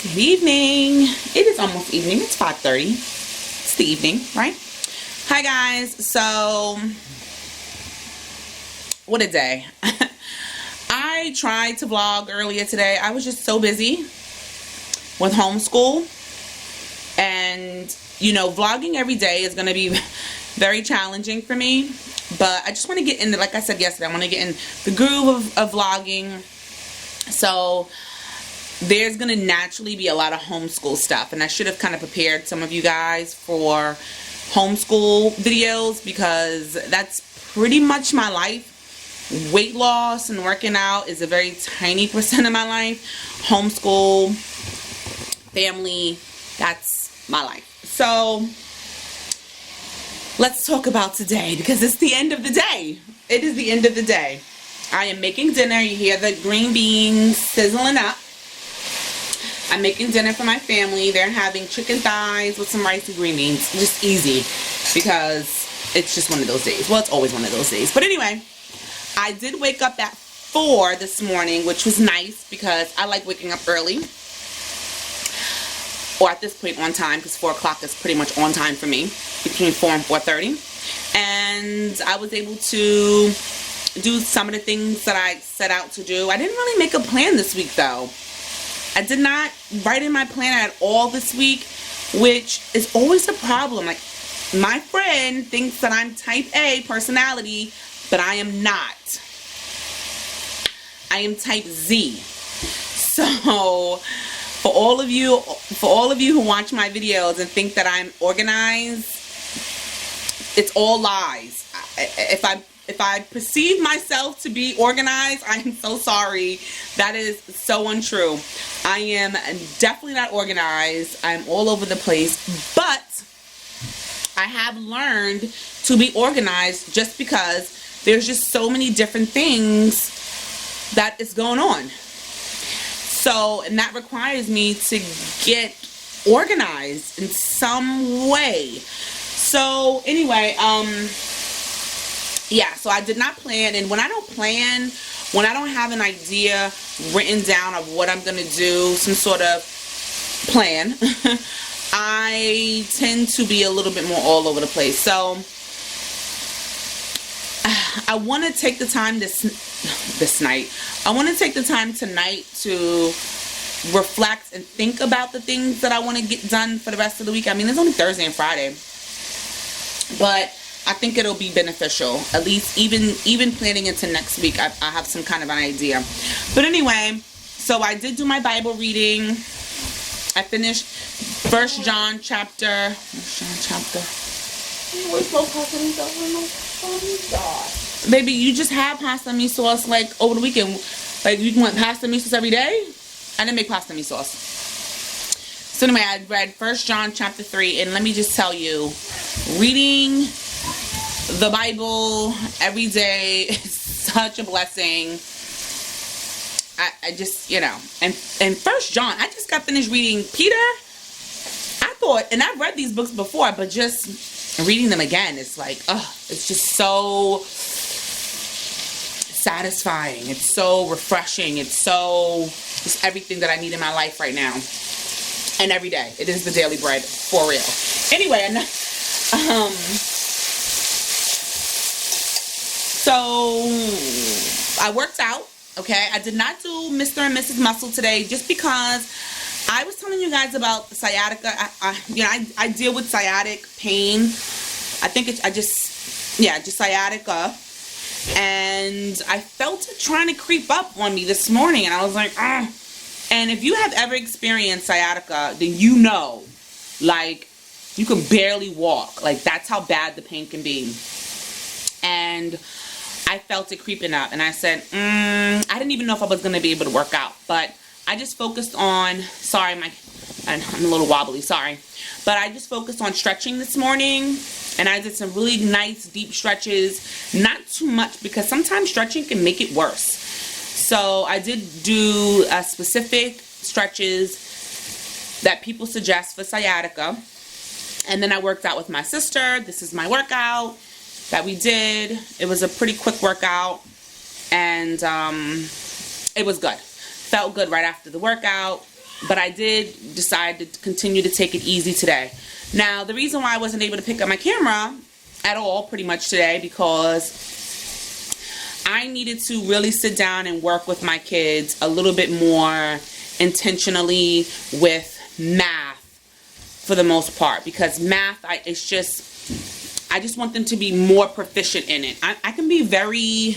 Good evening. It is almost evening. It's 5:30. It's the evening, right? Hi guys. So, what a day. I tried to vlog earlier today. I was just so busy with homeschool. And, you know, vlogging every day is going to be very challenging for me. But I just want to get into, like I said yesterday, I want to get in the groove of vlogging. So there's going to naturally be a lot of homeschool stuff, and I should have kind of prepared some of you guys for homeschool videos because that's pretty much my life. Weight loss and working out is a very tiny percent of my life. Homeschool, family, that's my life. So let's talk about today because it's the end of the day. It is the end of the day. I am making dinner. You hear the green beans sizzling up. I'm making dinner for my family. They're having chicken thighs with some rice and green beans. Just easy because it's just one of those days. Well, it's always one of those days. But anyway, I did wake up at 4 this morning, which was nice because I like waking up early. Or at this point on time, because 4 o'clock is pretty much on time for me, between 4 and 4:30. And I was able to do some of the things that I set out to do. I didn't really make a plan this week though. I did not write in my plan at all this week, which is always a problem. Like, my friend thinks that I'm type A personality, but I am not. I am type Z. So for all of you who watch my videos and think that I'm organized, it's all lies. If I perceive myself to be organized, I am so sorry. That is so untrue. I am definitely not organized. I'm all over the place. But I have learned to be organized just because there's just so many different things that is going on. So, and that requires me to get organized in some way. So, anyway, yeah, so I did not plan, and when I don't plan, when I don't have an idea written down of what I'm going to do, some sort of plan, I tend to be a little bit more all over the place. So I want to take the time I want to take the time tonight to reflect and think about the things that I want to get done for the rest of the week. I mean, it's only Thursday and Friday, but I think it'll be beneficial. At least even planning into next week, I have some kind of an idea. But anyway, so I did do my Bible reading. I finished 1 John chapter. Baby, you just had pasta and meat sauce like over the weekend. Like, you want pasta and meat sauce every day? I didn't make pasta and meat sauce. So anyway, I read 1 John chapter 3, and let me just tell you, reading the Bible every day is such a blessing. I just, you know, and 1 John, I just got finished reading Peter. I thought, and I've read these books before, but just reading them again, it's like, it's just so satisfying. It's so refreshing. It's so just everything that I need in my life right now. And every day. It is the daily bread, for real. Anyway, so I worked out, okay? I did not do Mr. and Mrs. Muscle today just because I was telling you guys about the sciatica. I deal with sciatic pain. I think just sciatica. And I felt it trying to creep up on me this morning, and I was like, ugh. And if you have ever experienced sciatica, then you know, like, you can barely walk. Like, that's how bad the pain can be. And I felt it creeping up, and I said, I didn't even know if I was going to be able to work out, but I just focused on, I'm a little wobbly, sorry, but I just focused on stretching this morning, and I did some really nice deep stretches, not too much, because sometimes stretching can make it worse. So I did do specific stretches that people suggest for sciatica, and then I worked out with my sister. This is my workout that we did. It was a pretty quick workout, and it was good. Felt good right after the workout. but I did decide to continue to take it easy today. Now, the reason why I wasn't able to pick up my camera at all pretty much today, because I needed to really sit down and work with my kids a little bit more intentionally with math for the most part, because math, I just want them to be more proficient in it. I can be very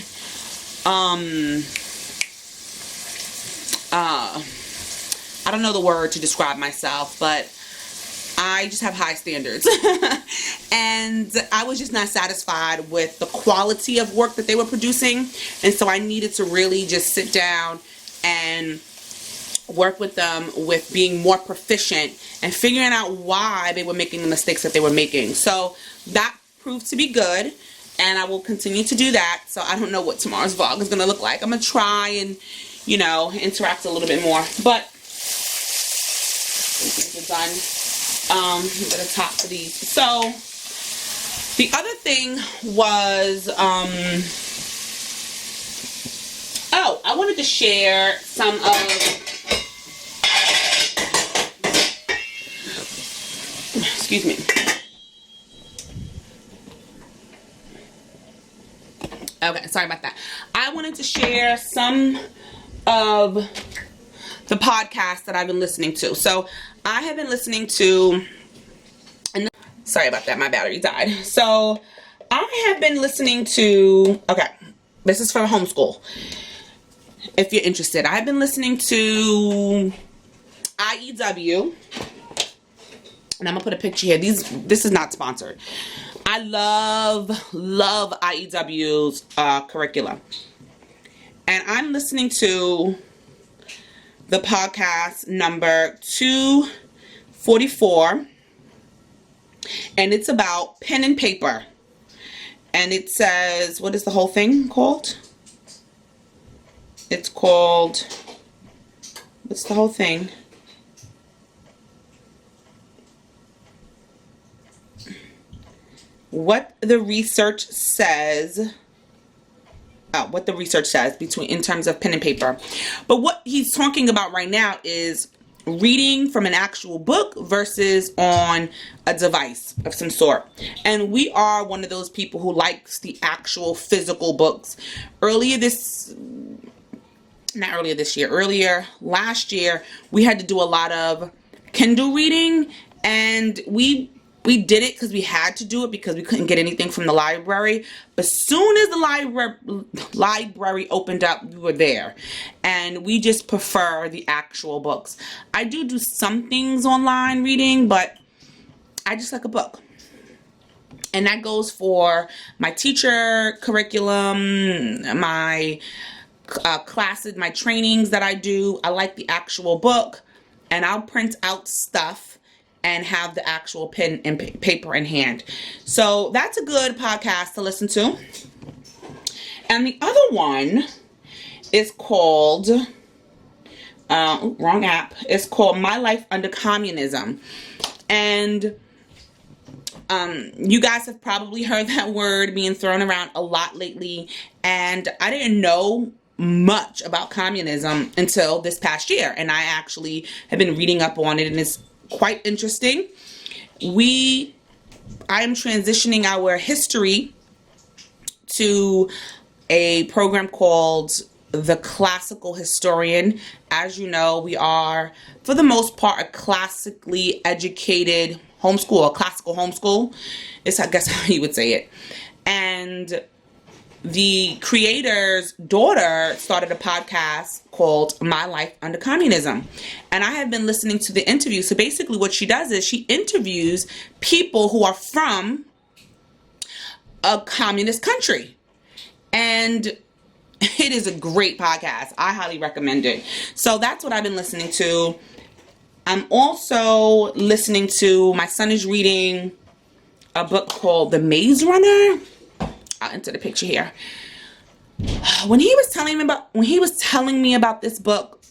I don't know the word to describe myself, but I just have high standards. And I was just not satisfied with the quality of work that they were producing. And so I needed to really just sit down and work with them with being more proficient and figuring out why they were making the mistakes that they were making. So that proved to be good, and I will continue to do that. So I don't know what tomorrow's vlog is going to look like. I'm going to try and, you know, interact a little bit more. But things are done. Get a top for these. So the other thing was, oh, I wanted to share some of, excuse me. Okay, sorry about that. I wanted to share some of the podcasts that I've been listening to. So I have been listening to, and sorry about that, my battery died. So I have been listening to, okay, this is for homeschool. If you're interested, I've been listening to IEW, and I'm gonna put a picture here. This is not sponsored. I love IEW's curriculum, and I'm listening to the podcast number 244, and it's about pen and paper. And it says, what is the whole thing called? It's called, what's the whole thing? What the research says. What the research says in terms of pen and paper. But what he's talking about right now is reading from an actual book versus on a device of some sort. And we are one of those people who likes the actual physical books. Earlier last year, we had to do a lot of Kindle reading, and we did it because we had to do it because we couldn't get anything from the library. But soon as the library opened up, we were there. And we just prefer the actual books. I do some things online reading, but I just like a book. And that goes for my teacher curriculum, my classes, my trainings that I do. I like the actual book, and I'll print out stuff and have the actual pen and paper in hand. So that's a good podcast to listen to. And the other one is called, wrong app. It's called My Life Under Communism. And you guys have probably heard that word being thrown around a lot lately. And I didn't know much about communism until this past year. And I actually have been reading up on it, and it's quite interesting. I am transitioning our history to a program called The Classical Historian. As you know, we are, for the most part, a classically educated homeschool, a classical homeschool. It's, I guess, how you would say it. And the creator's daughter started a podcast called My Life Under Communism. And I have been listening to the interview. So basically what she does is she interviews people who are from a communist country. And it is a great podcast. I highly recommend it. So that's what I've been listening to. I'm also listening to, my son is reading a book called The Maze Runner. I'll enter the picture here. When he was telling me about this book,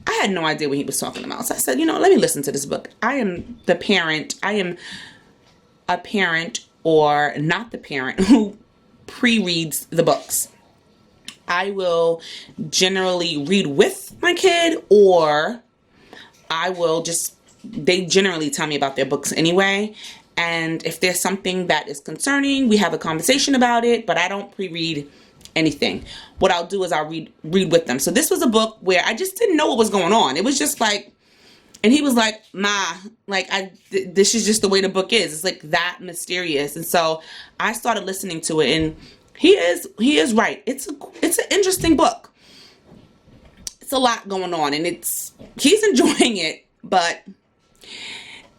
I had no idea what he was talking about. So I said, let me listen to this book. I am a parent or not the parent who pre-reads the books. I will generally read with my kid, or they generally tell me about their books anyway. And if there's something that is concerning, we have a conversation about it, but I don't pre-read anything. What I'll do is I'll read with them. So this was a book where I just didn't know what was going on. It was just like, and he was like, "Ma, like this is just the way the book is. It's like that mysterious." And so I started listening to it, and he is right. It's an interesting book. It's a lot going on, and he's enjoying it, but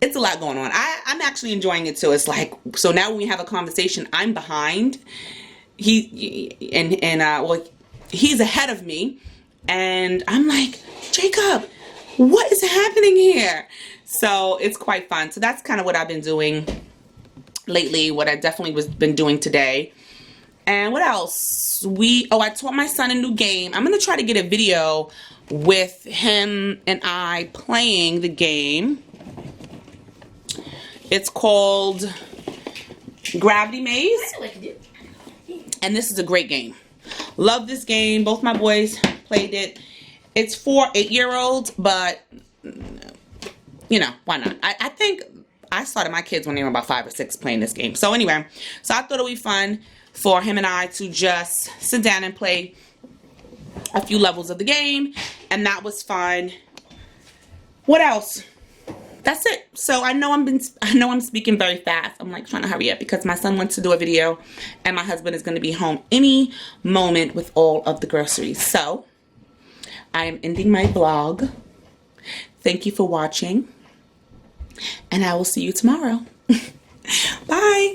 it's a lot going on. I'm actually enjoying it too. It's like, so now when we have a conversation, I'm behind. He's ahead of me, and I'm like, Jacob, what is happening here? So it's quite fun. So that's kind of what I've been doing lately, what I definitely been doing today. And what else? I taught my son a new game. I'm going to try to get a video with him and I playing the game. It's called Gravity Maze. And this is a great game. Love this game. Both my boys played it. It's for 8-year-olds, but you know, why not? I think I started my kids when they were about 5 or 6 playing this game. So anyway, so I thought it would be fun for him and I to just sit down and play a few levels of the game, and that was fun. What else? That's it. So I know I'm speaking very fast. I'm like trying to hurry up because my son wants to do a video, and my husband is going to be home any moment with all of the groceries. So I am ending my vlog. Thank you for watching, and I will see you tomorrow. Bye.